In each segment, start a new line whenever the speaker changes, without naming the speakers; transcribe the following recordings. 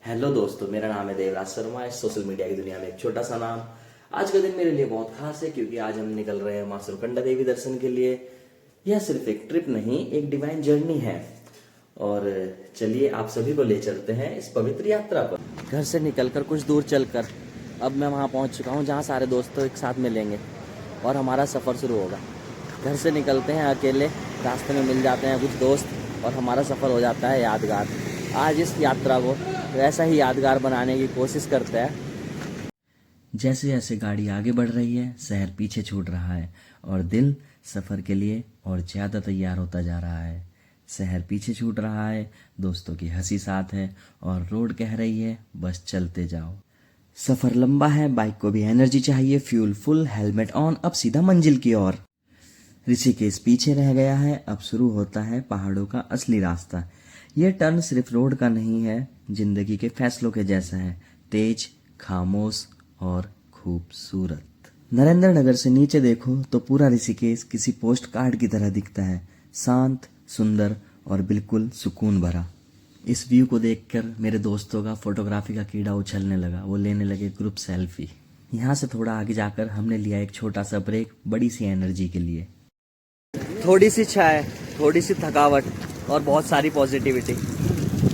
Hello दोस्तों, मेरा नाम है देवराज शर्मा। इस सोशल मीडिया की दुनिया में एक छोटा सा नाम। आज का दिन मेरे लिए बहुत खास है क्योंकि आज हम निकल रहे हैं मां सुरकंडा देवी दर्शन के लिए। यह सिर्फ एक ट्रिप नहीं, एक डिवाइन जर्नी है। और चलिए आप सभी को ले चलते हैं इस पवित्र यात्रा पर। घर से निकलकर कुछ दूर चलकर अब मैं वहां पहुंच चुका हूं जहां सारे दोस्तों एक साथ मिलेंगे और हमारा सफ़र शुरू होगा। घर से निकलते हैं अकेले, रास्ते में मिल जाते हैं कुछ दोस्त और हमारा सफ़र हो जाता है यादगार। आज इस यात्रा को वैसा ही यादगार बनाने की कोशिश करते हैं। जैसे जैसे गाड़ी आगे बढ़ रही है, शहर पीछे छूट रहा है और दिल सफ़र के लिए और ज़्यादा तैयार होता जा रहा है। शहर पीछे छूट रहा है, दोस्तों की हंसी साथ है और रोड कह रही है बस चलते जाओ। सफ़र लंबा है, बाइक को भी एनर्जी चाहिए। फ्यूल फुल, हेलमेट ऑन, अब सीधा मंजिल की ओर। ऋषिकेश पीछे रह गया है, अब शुरू होता है पहाड़ों का असली रास्ता। ये टर्न सिर्फ रोड का नहीं है, जिंदगी के फैसलों के जैसा है। तेज, खामोश और खूबसूरत। नरेंद्र नगर से नीचे देखो तो पूरा ऋषिकेश किसी पोस्ट कार्ड की तरह दिखता है, शांत, सुंदर और बिल्कुल सुकून भरा। इस व्यू को देखकर मेरे दोस्तों का फोटोग्राफी का कीड़ा उछलने लगा। वो लेने लगे ग्रुप सेल्फी। यहाँ से थोड़ा आगे जाकर हमने लिया एक छोटा सा ब्रेक, बड़ी सी एनर्जी के लिए। थोड़ी सी चाय, थोड़ी सी थकावट और बहुत सारी पॉजिटिविटी।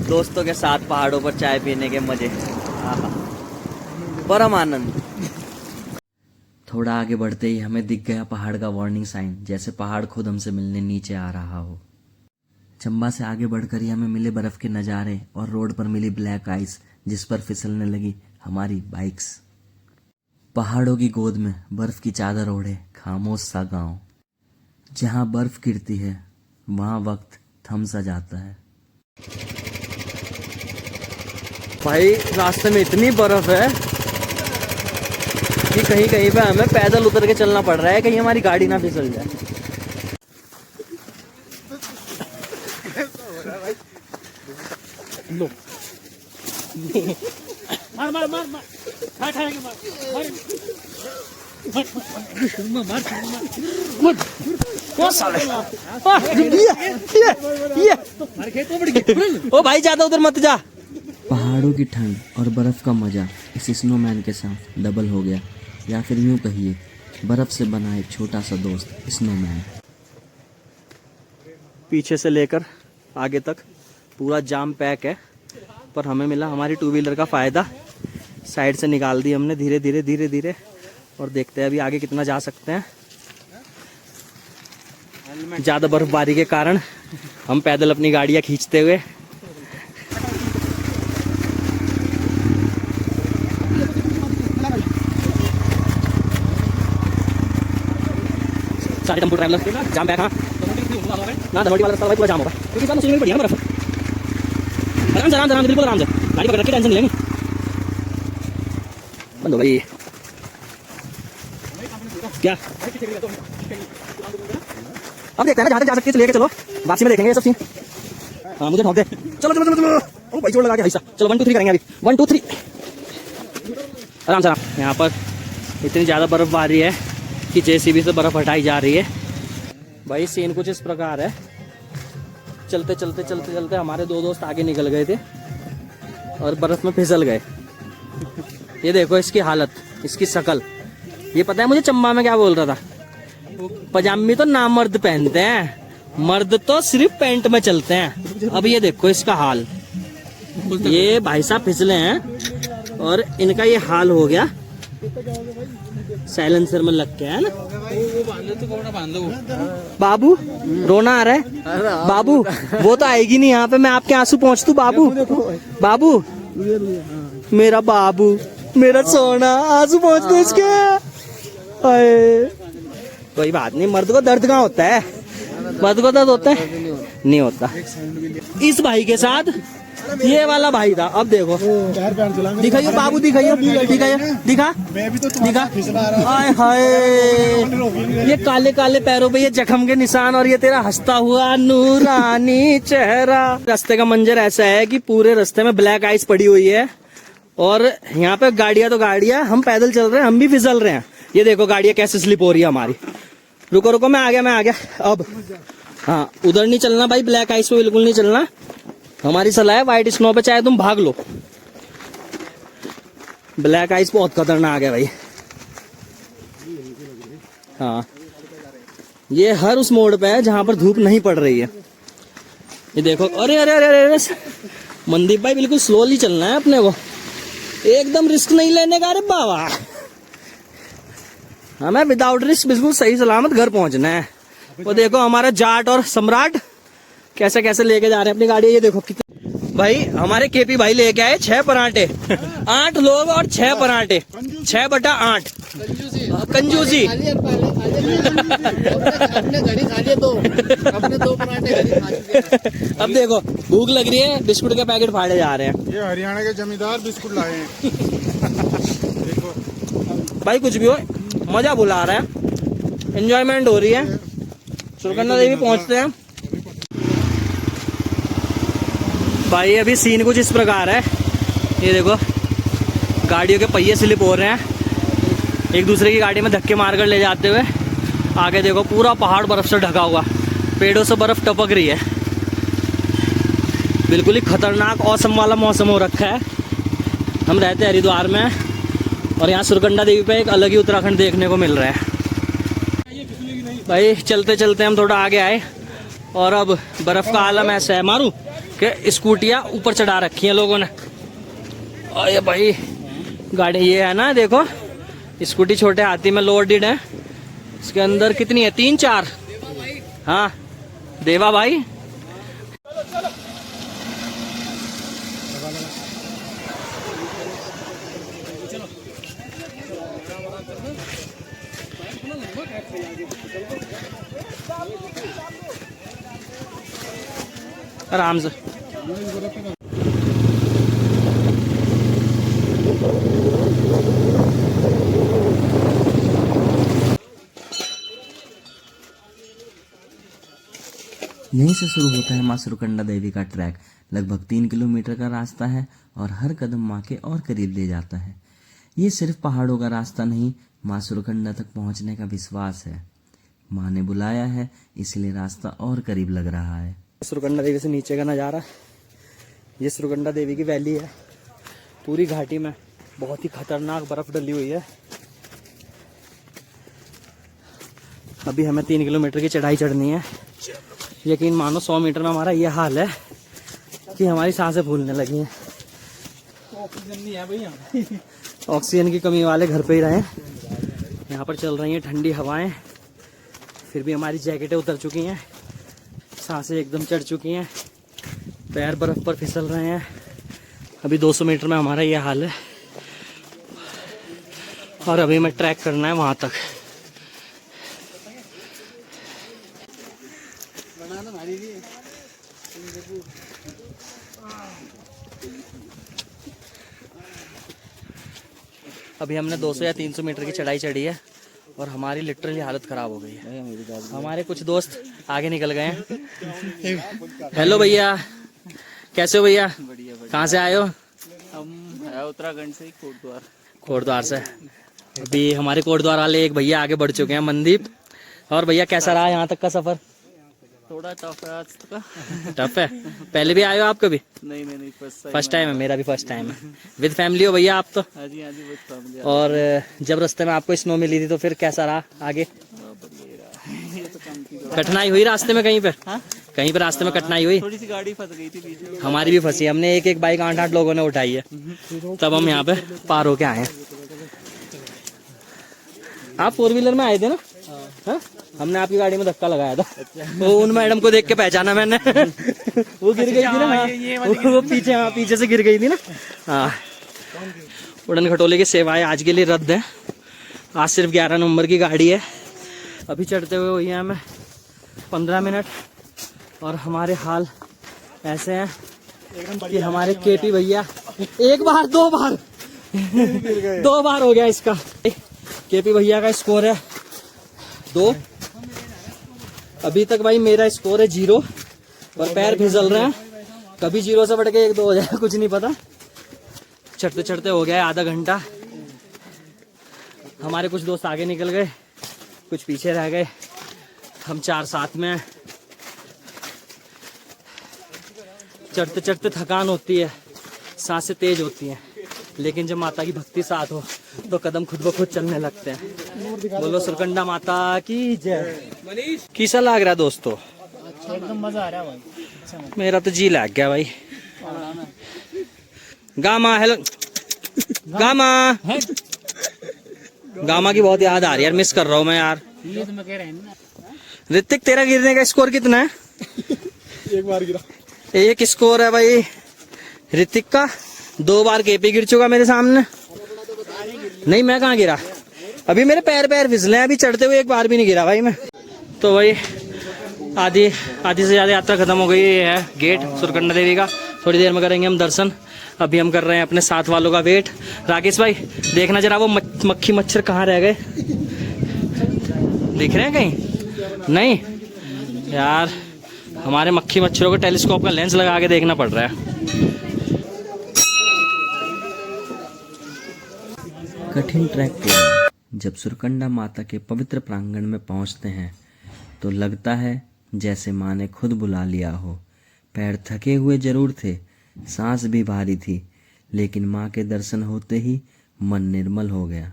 दोस्तों के साथ पहाड़ों पर चाय पीने के मजे, आहा, परम आनंद। थोड़ा आगे बढ़ते ही हमें दिख गया पहाड़ का वार्निंग साइन, जैसे पहाड़ खुद हमसे मिलने नीचे आ रहा हो। चंबा से आगे बढ़कर ही हमें मिले बर्फ के नज़ारे और रोड पर मिली ब्लैक आइस, जिस पर फिसलने लगी हमारी बाइक्स। पहाड़ों की गोद में बर्फ की चादर ओढ़े खामोश सा गांव। जहां बर्फ गिरती है वहां वक्त थम सा जाता है। भाई रास्ते में इतनी बर्फ है कि कहीं कहीं पे हमें पैदल उतर के चलना पड़ रहा है, कहीं हमारी गाड़ी ना फिसल जाए। लो मार मार मार मार मार मार ओ भाई ज्यादा उधर मत जा। पहाड़ों की ठंड और बर्फ का मजा इस स्नोमैन के साथ डबल हो गया, या फिर यूं कहिए बर्फ से बना एक छोटा सा दोस्त स्नोमैन। पीछे से लेकर आगे तक पूरा जाम पैक है, पर हमें मिला हमारी टू व्हीलर का फायदा। साइड से निकाल दी हमने धीरे धीरे धीरे धीरे, और देखते हैं अभी आगे कितना जा सकते हैं। ज़्यादा बर्फबारी के कारण हम पैदल अपनी गाड़ियाँ खींचते हुए सारे टेम्पो ट्रैवलर जाम बैक। हाँ ना धमोटी वाला रास्ता भाई पूरा जाम होगा क्योंकि सामने में बढ़िया बर्फ। आराम से आराम से आराम से, बिल्कुल आराम से गाड़ी पकड़ के, टेंशन नहीं लेनी। बंद हो गई क्या? अब देखते हैं ना, जहाँ तक जा सकते हैं लेके चलो, वापसी में देखेंगे ये सब सीन। हाँ मुझे ठोक दे, चलो चलो चलो चलो। ओ भाई जोर लगा के ऐसा, चलो 1 2 3 करेंगे अभी। 1 2 3 आराम से। यहाँ पर इतनी ज़्यादा बर्फबारी है कि जेसीबी से बर्फ हटाई जा रही है। भाई सीन कुछ इस प्रकार है, चलते चलते चलते चलते हमारे दो दोस्त आगे निकल गए थे और बर्फ में फिसल गए। ये देखो इसकी हालत, इसकी शक्ल। ये पता है मुझे चंबा में क्या बोल रहा था, पजामी तो नामर्द पहनते हैं, मर्द तो सिर्फ पैंट में चलते हैं। अब ये देखो इसका हाल, ये भाई साहब फिसले हैं और इनका ये हाल हो गया। साइलेंसर में लग के है ना। बाबू रोना आ रहा है बाबू, वो तो आएगी नहीं यहाँ पे, मैं आपके आंसू पहुँच दूं बाबू। बाबू मेरा बाबू, मेरा सोना, आंसू पहुँच दो इसके। कोई बात नहीं, मर्द को दर्द कहाँ होता है, मर्द को दर्द होता है नहीं होता। इस भाई के साथ ये वाला भाई था। अब देखो दिखाइए बाबू, दिखाइए दिखाइए, दिखा दिखा। हाय हाय, ये काले काले पैरों पे ये जख्म के निशान और ये तेरा हंसता हुआ नूरानी चेहरा। रास्ते का मंजर ऐसा है कि पूरे रास्ते में ब्लैक आइस पड़ी हुई है और यहाँ पे गाड़ियां तो गाड़ियां, हम पैदल चल रहे हैं, हम भी फिसल रहे हैं। ये देखो गाड़ियां कैसे स्लिप हो रही है हमारी। रुको रुको, मैं आ गया अब। हाँ उधर नहीं चलना भाई, ब्लैक आइस पे बिल्कुल नहीं चलना। हमारी सलाह है व्हाइट स्नो पे चाहे तुम भाग लो, ब्लैक आइस बहुत खतरनाक है भाई। हाँ, ये हर उस मोड़ पे है जहां पर धूप नहीं पड़ रही है। ये देखो, अरे अरे अरे अरे, मनदीप भाई बिल्कुल स्लोली चलना है अपने को, एकदम रिस्क नहीं लेने का। अरे बाबा, हमें विदाउट रिस्क बिल्कुल सही सलामत घर पहुंचना है। वो देखो हमारा जाट और सम्राट कैसे कैसे लेके जा रहे हैं अपनी गाड़ी। ये देखो कितने भाई, हमारे केपी भाई लेके आए 6 पराठे, 8 लोग और 6 पराठे, 6/8। कंजूसी। अब देखो भूख लग रही है, बिस्कुट के पैकेट फाड़े जा रहे हैं।
ये हरियाणा के जमींदार बिस्कुट लाए हैं। देखो
भाई कुछ भी हो, मजा बुला रहा है, एंजॉयमेंट हो रही है। सुरकंडा देवी पहुंचते हैं भाई। अभी सीन कुछ इस प्रकार है, ये देखो गाड़ियों के पहिए स्लिप हो रहे हैं एक दूसरे की गाड़ी में धक्के मारकर ले जाते हुए। आगे देखो पूरा पहाड़ बर्फ से ढका हुआ, पेड़ों से बर्फ टपक रही है। बिल्कुल ही खतरनाक औसम वाला मौसम हो रखा है। हम रहते हैं हरिद्वार में और यहाँ सुरकंडा देवी पे एक अलग ही उत्तराखंड देखने को मिल रहा है भाई। चलते चलते हम थोड़ा आगे आए और अब बर्फ का आलम ऐसा है मारू कि स्कूटियाँ ऊपर चढ़ा रखी हैं लोगों ने। और ये भाई गाड़ी ये है ना, देखो स्कूटी छोटे हाथी में लोडेड है। इसके अंदर कितनी है, 3-4। हाँ देवा भाई, आराम से।
यहीं से शुरू होता है माँ सुरकंडा देवी का ट्रैक। लगभग 3 किलोमीटर का रास्ता है और हर कदम माँ के और करीब ले जाता है। ये सिर्फ पहाड़ों का रास्ता नहीं, माँ सुरकंडा तक पहुँचने का विश्वास है। माँ ने बुलाया है, इसलिए रास्ता और करीब लग रहा है।
सुरकंडा देवी से नीचे का नज़ारा, ये सुरकंडा देवी की वैली है। पूरी घाटी में बहुत ही खतरनाक बर्फ डली हुई है। अभी हमें 3 किलोमीटर की चढ़ाई चढ़नी है। यकीन मानो 100 मीटर में हमारा ये हाल है कि हमारी सांसें फूलने लगी हैं। ऑक्सीजन नहीं है भाई, ऑक्सीजन की कमी वाले घर पे ही रहे। यहाँ पर चल रही हैं ठंडी हवाएं, फिर भी हमारी जैकेटें उतर चुकी हैं, सांसें एकदम चढ़ चुकी हैं, पैर बर्फ पर फिसल रहे हैं। अभी 200 मीटर में हमारा ये हाल है और अभी हमें ट्रैक करना है वहाँ तक। अभी हमने 200 या 300 मीटर की चढ़ाई चढ़ी है और हमारी लिटरली हालत खराब हो गई है। हमारे कुछ दोस्त आगे निकल गए हैं। हेलो भैया, कैसे हो भैया? कहाँ से आए हो?
हम उत्तराखंड से,
कोटद्वार से। अभी हमारे कोटद्वार वाले एक भैया आगे बढ़ चुके हैं, मनदीप। और भैया कैसा रहा यहाँ तक का सफर?
थोड़ा टफ है आज का।
टफ है? पहले भी आए हो आप कभी?
नहीं
फर्स्ट टाइम है, मेरा भी फर्स्ट टाइम है। विद फैमिली हो भैया आप तो?
हाँ जी विद फैमिली।
और जब रास्ते में आपको स्नो मिली थी तो फिर कैसा रहा आगे? कठिनाई हुई रास्ते में कहीं पे?
हाँ?
कहीं पे रास्ते में कठिनाई हुई?
थोड़ी सी गाड़ी फंस गई थी बीच।
हमारी भी फंसी, हमने एक बाइक 8-8 लोगों ने उठाई है, तब हम यहाँ पे पार होके आए हैं। आप 4 व्हीलर में आए थे ना? हाँ? हमने आपकी गाड़ी में धक्का लगाया था। वो उन मैडम को देख के पहचाना मैंने। वो गिर गई थी ना, वो पीछे से गिर गई थी ना। हाँ, उड़न खटोले की सेवाएं आज के लिए रद्द है। आज सिर्फ 11 नंबर की गाड़ी है। अभी चढ़ते हुए हुई है हमें 15 मिनट और हमारे हाल ऐसे हैं कि हमारे केपी भैया एक बार 2 बार 2 बार हो गया इसका। केपी भैया का स्कोर है 2। अभी तक भाई मेरा स्कोर है 0 और पैर फिसल रहे हैं। कभी 0 से बढ़ के 1-2 हो जाए, कुछ नहीं पता। चढ़ते चढ़ते हो गया है आधा घंटा। हमारे कुछ दोस्त आगे निकल गए, कुछ पीछे रह गए, हम 4 साथ में। चढ़ते चढ़ते थकान होती है, सांसें तेज होती हैं। लेकिन जब माता की भक्ति साथ हो तो कदम खुद ब खुद चलने लगते हैं। बोलो सुरकंडा माता की जय। कैसा लग रहा है दोस्तों?
एकदम मजा आ रहा है भाई।
मेरा तो जी लग गया भाई। गामा हेलो गामा गामा की बहुत याद आ रही है यार, मिस कर रहा हूँ मैं यार।
ये तो मैं कह रहा हूँ ना।
ऋतिक तेरा गिरने का स्कोर कितना है?
एक बार गिरा।
एक स्कोर है भाई ऋतिक का। 2 बार केपी गिर चुका मेरे सामने। नहीं मैं कहाँ गिरा, अभी मेरे पैर फिसले हैं, अभी चढ़ते हुए एक बार भी नहीं गिरा भाई मैं। तो भाई आधी से ज्यादा यात्रा खत्म हो गई है। गेट सुरकंडा देवी का, थोड़ी देर में करेंगे हम दर्शन। अभी हम कर रहे हैं अपने साथ वालों का वेट। राकेश भाई देखना जरा वो मक्खी मच्छर कहाँ रह गए, दिख रहे हैं कहीं? नहीं यार, हमारे मक्खी मच्छरों को टेलीस्कोप का लेंस लगा के देखना पड़ रहा है।
कठिन ट्रैक के बाद जब सुरकंडा माता के पवित्र प्रांगण में पहुंचते हैं तो लगता है जैसे माँ ने खुद बुला लिया हो। पैर थके हुए जरूर थे, सांस भी भारी थी, लेकिन माँ के दर्शन होते ही मन निर्मल हो गया।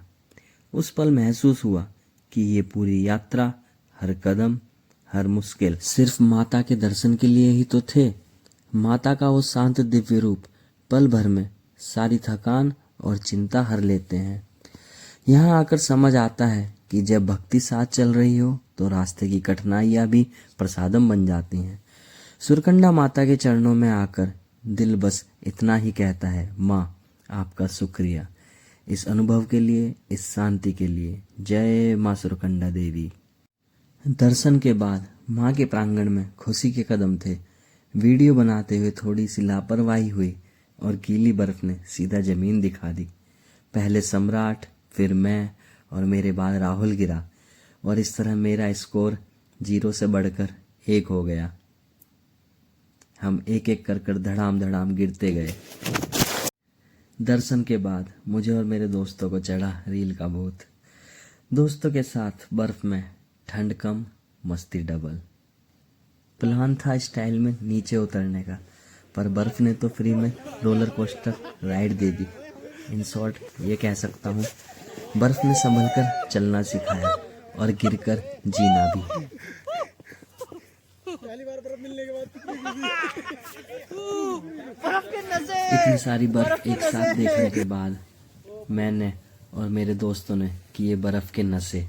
उस पल महसूस हुआ कि ये पूरी यात्रा, हर कदम, हर मुश्किल सिर्फ माता के दर्शन के लिए ही तो थे। माता का वो शांत दिव्य रूप पल भर में सारी थकान और चिंता हर लेते हैं। यहाँ आकर समझ आता है कि जब भक्ति साथ चल रही हो तो रास्ते की कठिनाइयाँ भी प्रसादम बन जाती हैं। सुरकंडा माता के चरणों में आकर दिल बस इतना ही कहता है, माँ आपका शुक्रिया इस अनुभव के लिए, इस शांति के लिए। जय माँ सुरकंडा देवी। दर्शन के बाद माँ के प्रांगण में खुशी के कदम थे। वीडियो बनाते हुए थोड़ी सी लापरवाही हुई और गीली बर्फ ने सीधा जमीन दिखा दी। पहले सम्राट, फिर मैं और मेरे बाद राहुल गिरा और इस तरह मेरा स्कोर 0 से बढ़कर 1 हो गया। हम एक एक कर धड़ाम गिरते गए। दर्शन के बाद मुझे और मेरे दोस्तों को चढ़ा रील का भूत। दोस्तों के साथ बर्फ में ठंड कम, मस्ती डबल। प्लान था स्टाइल में नीचे उतरने का, पर बर्फ ने तो फ्री में roller coaster ride they the. In short ये कह सकता हूँ बर्फ में संभल कर चलना सिखाया और गिरकर जीना भी। इतनी सारी बर्फ एक साथ देखने के बाद मैंने और मेरे दोस्तों ने किए बर्फ के नशे।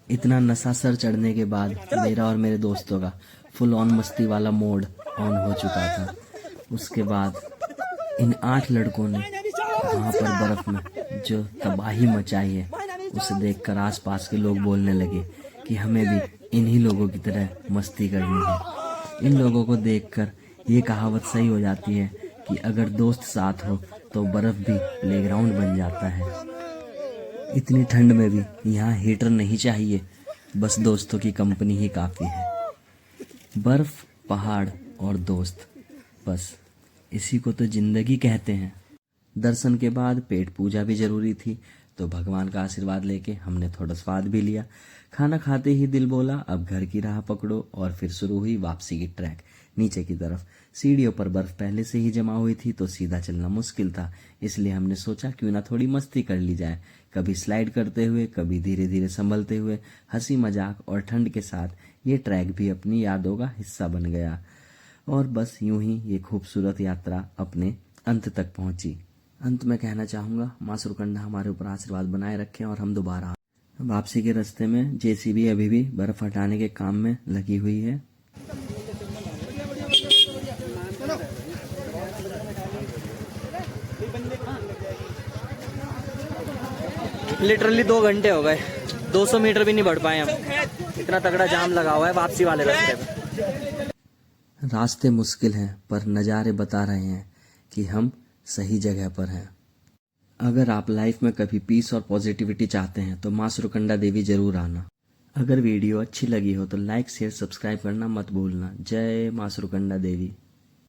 इतना नशा सर चढ़ने के बाद मेरा और मेरे दोस्तों का फुल ऑन मस्ती वाला मोड ऑन हो चुका था। उसके बाद इन 8 लड़कों ने वहाँ पर बर्फ में जो तबाही मचाई है उसे देखकर आसपास के लोग बोलने लगे कि हमें भी इन्हीं लोगों की तरह मस्ती करनी है। इन लोगों को देखकर ये कहावत सही हो जाती है कि अगर दोस्त साथ हो तो बर्फ भी प्लेग्राउंड बन जाता है। इतनी ठंड में भी यहाँ हीटर नहीं चाहिए, बस दोस्तों की कंपनी ही काफ़ी है। बर्फ, पहाड़ और दोस्त, बस इसी को तो जिंदगी कहते हैं। दर्शन के बाद पेट पूजा भी जरूरी थी, तो भगवान का आशीर्वाद लेके हमने थोड़ा स्वाद भी लिया। खाना खाते ही दिल बोला अब घर की राह पकड़ो, और फिर शुरू हुई वापसी की ट्रैक नीचे की तरफ। सीढ़ियों पर बर्फ पहले से ही जमा हुई थी तो सीधा चलना मुश्किल था, इसलिए हमने सोचा क्यों ना थोड़ी मस्ती कर ली जाए। कभी स्लाइड करते हुए, कभी धीरे धीरे संभलते हुए, हंसी मजाक और ठंड के साथ ये ट्रैक भी अपनी यादों का हिस्सा बन गया। और बस यूं ही ये खूबसूरत यात्रा अपने अंत तक पहुंची। अंत में कहना चाहूँगा माँ सुरकंडा हमारे ऊपर आशीर्वाद बनाए रखें और हम दोबारा। वापसी के रास्ते में जेसीबी अभी भी बर्फ हटाने के काम में लगी हुई है।
लिटरली 2 घंटे हो गए, 200 मीटर भी नहीं बढ़ पाए हम, इतना तगड़ा जाम लगा हुआ है वापसी वाले रास्ते पे।
रास्ते मुश्किल हैं पर नज़ारे बता रहे हैं कि हम सही जगह पर हैं। अगर आप लाइफ में कभी पीस और पॉजिटिविटी चाहते हैं तो माँ सुरकंडा देवी जरूर आना। अगर वीडियो अच्छी लगी हो तो लाइक, शेयर, सब्सक्राइब करना मत भूलना। जय माँ सुरकंडा देवी।